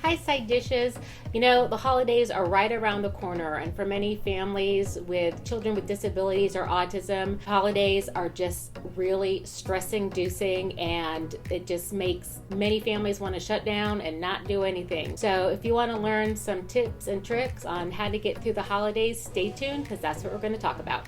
Hi, side dishes. You know, the holidays are right around the corner, and for many families with children with disabilities or autism, holidays are just really stress-inducing, and it just makes many families want to shut down and not do anything. So if you want to learn some tips and tricks on how to get through the holidays, stay tuned because that's what we're going to talk about.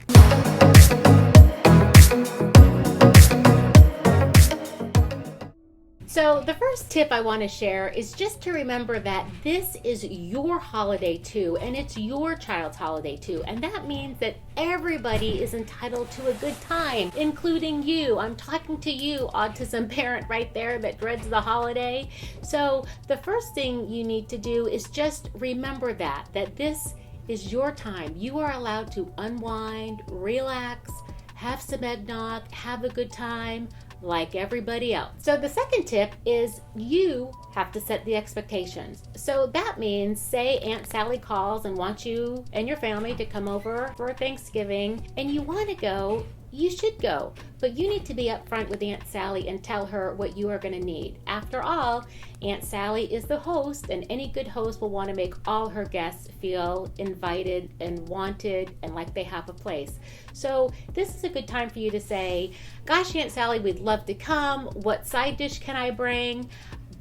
So the first tip I want to share is just to remember that this is your holiday too, and it's your child's holiday too. And that means that everybody is entitled to a good time, including you. I'm talking to you, autism parent right there that dreads the holiday. So the first thing you need to do is just remember that this is your time. You are allowed to unwind, relax, have some eggnog, have a good time, like everybody else. So the second tip is you have to set the expectations. So that means, say Aunt Sally calls and wants you and your family to come over for Thanksgiving and you want to go, you should go, but you need to be upfront with Aunt Sally and tell her what you are going to need. After all, Aunt Sally is the host, and any good host will want to make all her guests feel invited and wanted and like they have a place. So this is a good time for you to say, gosh, Aunt Sally, we'd love to come. What side dish can I bring?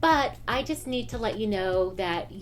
But I just need to let you know that,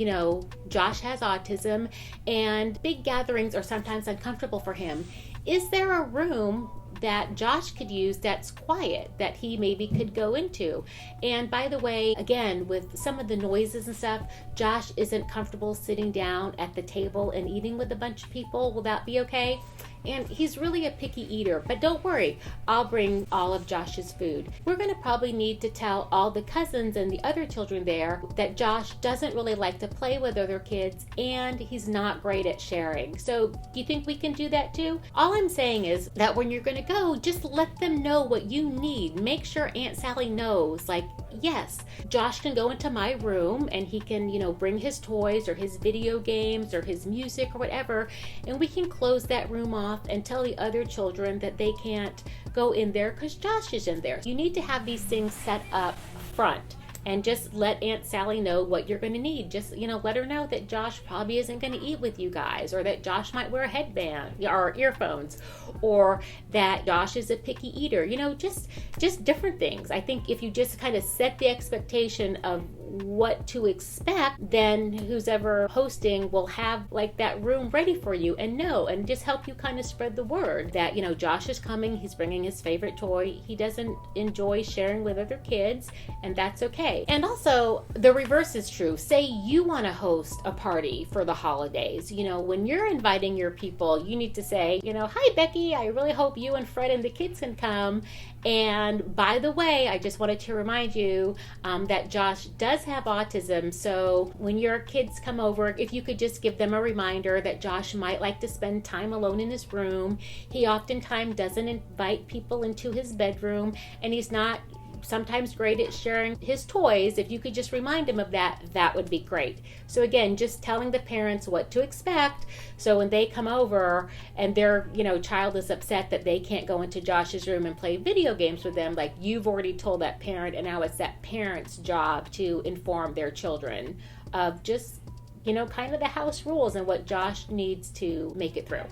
Josh has autism and big gatherings are sometimes uncomfortable for him. Is there a room that Josh could use that's quiet that he maybe could go into? And by the way, again, with some of the noises and stuff, Josh isn't comfortable sitting down at the table and eating with a bunch of people. Will that be okay? And he's really a picky eater, but don't worry, I'll bring all of Josh's food. We're going to probably need to tell all the cousins and the other children there that Josh doesn't really like to play with other kids and he's not great at sharing. So do you think we can do that too? All I'm saying is that when you're going to go, just let them know what you need. Make sure Aunt Sally knows, like, yes, Josh can go into my room and he can, bring his toys or his video games or his music or whatever, and we can close that room off and tell the other children that they can't go in there because Josh is in there. You need to have these things set up front and just let Aunt Sally know what you're going to need. Just, let her know that Josh probably isn't going to eat with you guys, or that Josh might wear a headband or earphones, or that Josh is a picky eater. Just different things. I think if you just kind of set the expectation of what to expect, then who's ever hosting will have like that room ready for you and just help you kind of spread the word that, Josh is coming, he's bringing his favorite toy, he doesn't enjoy sharing with other kids, and that's okay. And also the reverse is true. Say you want to host a party for the holidays. When you're inviting your people, you need to say, hi Becky, I really hope you and Fred and the kids can come. And by the way, I just wanted to remind you that Josh does have autism. So when your kids come over, if you could just give them a reminder that Josh might like to spend time alone in his room. He oftentimes doesn't invite people into his bedroom, and he's not sometimes great at sharing his toys. If you could just remind him of that, that would be great. So again, just telling the parents what to expect. So when they come over and their, child is upset that they can't go into Josh's room and play video games with them, like you've already told that parent, and now it's that parent's job to inform their children of just, kind of the house rules and what Josh needs to make it through.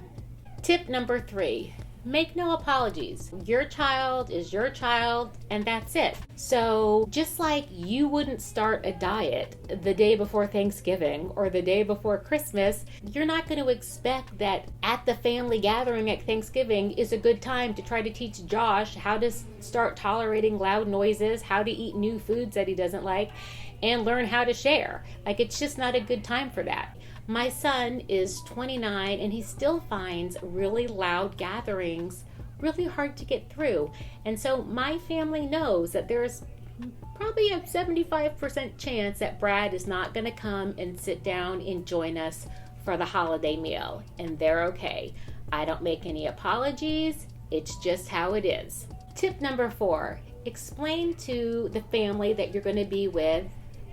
Tip number 3. Make no apologies. Your child is your child, and that's it. So just like you wouldn't start a diet the day before Thanksgiving or the day before Christmas, you're not going to expect that at the family gathering at Thanksgiving is a good time to try to teach Josh how to start tolerating loud noises, how to eat new foods that he doesn't like, and learn how to share. Like, it's just not a good time for that. My son is 29 and he still finds really loud gatherings really hard to get through. And so my family knows that there's probably a 75% chance that Brad is not going to come and sit down and join us for the holiday meal. And they're okay. I don't make any apologies. It's just how it is. Tip number 4, explain to the family that you're going to be with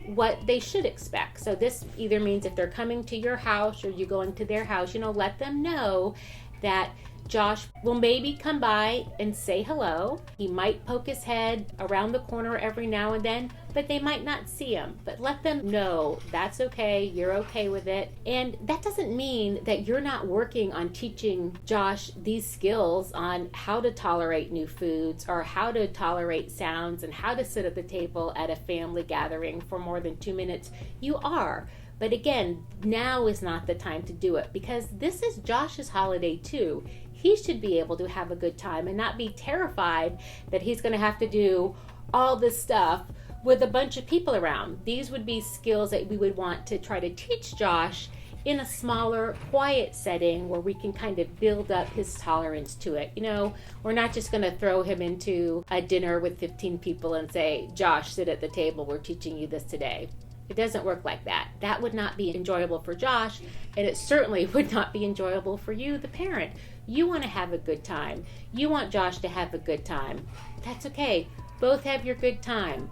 what they should expect. So this either means if they're coming to your house or you're going to their house, let them know that Josh will maybe come by and say hello. He might poke his head around the corner every now and then, but they might not see him. But let them know that's okay, you're okay with it. And that doesn't mean that you're not working on teaching Josh these skills on how to tolerate new foods or how to tolerate sounds and how to sit at the table at a family gathering for more than 2 minutes. You are. But again, now is not the time to do it because this is Josh's holiday too. He should be able to have a good time and not be terrified that he's going to have to do all this stuff with a bunch of people around. These would be skills that we would want to try to teach Josh in a smaller, quiet setting where we can kind of build up his tolerance to it. You know, we're not just going to throw him into a dinner with 15 people and say, Josh, sit at the table, we're teaching you this today. It doesn't work like that. That would not be enjoyable for Josh, and it certainly would not be enjoyable for you, the parent. You want to have a good time. You want Josh to have a good time. That's okay. Both have your good time.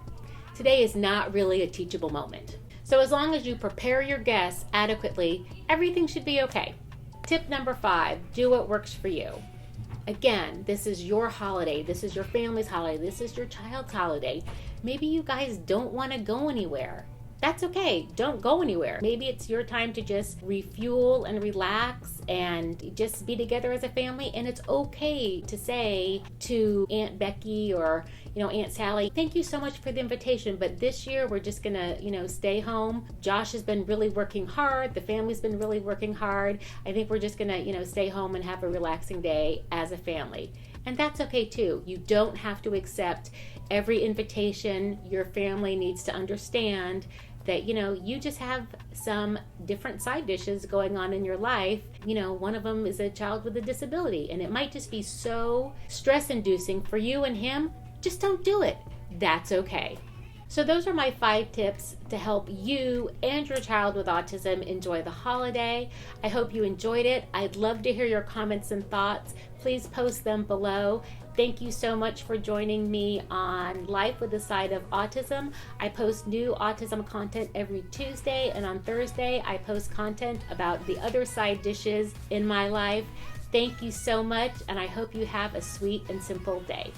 Today is not really a teachable moment. So as long as you prepare your guests adequately, everything should be okay. Tip number 5, do what works for you. Again, this is your holiday. This is your family's holiday. This is your child's holiday. Maybe you guys don't want to go anywhere. That's okay. Don't go anywhere. Maybe it's your time to just refuel and relax and just be together as a family. And it's okay to say to Aunt Becky or, Aunt Sally, thank you so much for the invitation, but this year we're just gonna, stay home. Josh has been really working hard. The family's been really working hard. I think we're just gonna, stay home and have a relaxing day as a family. And that's okay too. You don't have to accept every invitation. Your family needs to understand that, you just have some different side dishes going on in your life. One of them is a child with a disability, and it might just be so stress-inducing for you and him. Just don't do it. That's okay. So those are my 5 tips to help you and your child with autism enjoy the holiday. I hope you enjoyed it. I'd love to hear your comments and thoughts. Please post them below. Thank you so much for joining me on Life with a Side of Autism. I post new autism content every Tuesday, and on Thursday I post content about the other side dishes in my life. Thank you so much, and I hope you have a sweet and simple day.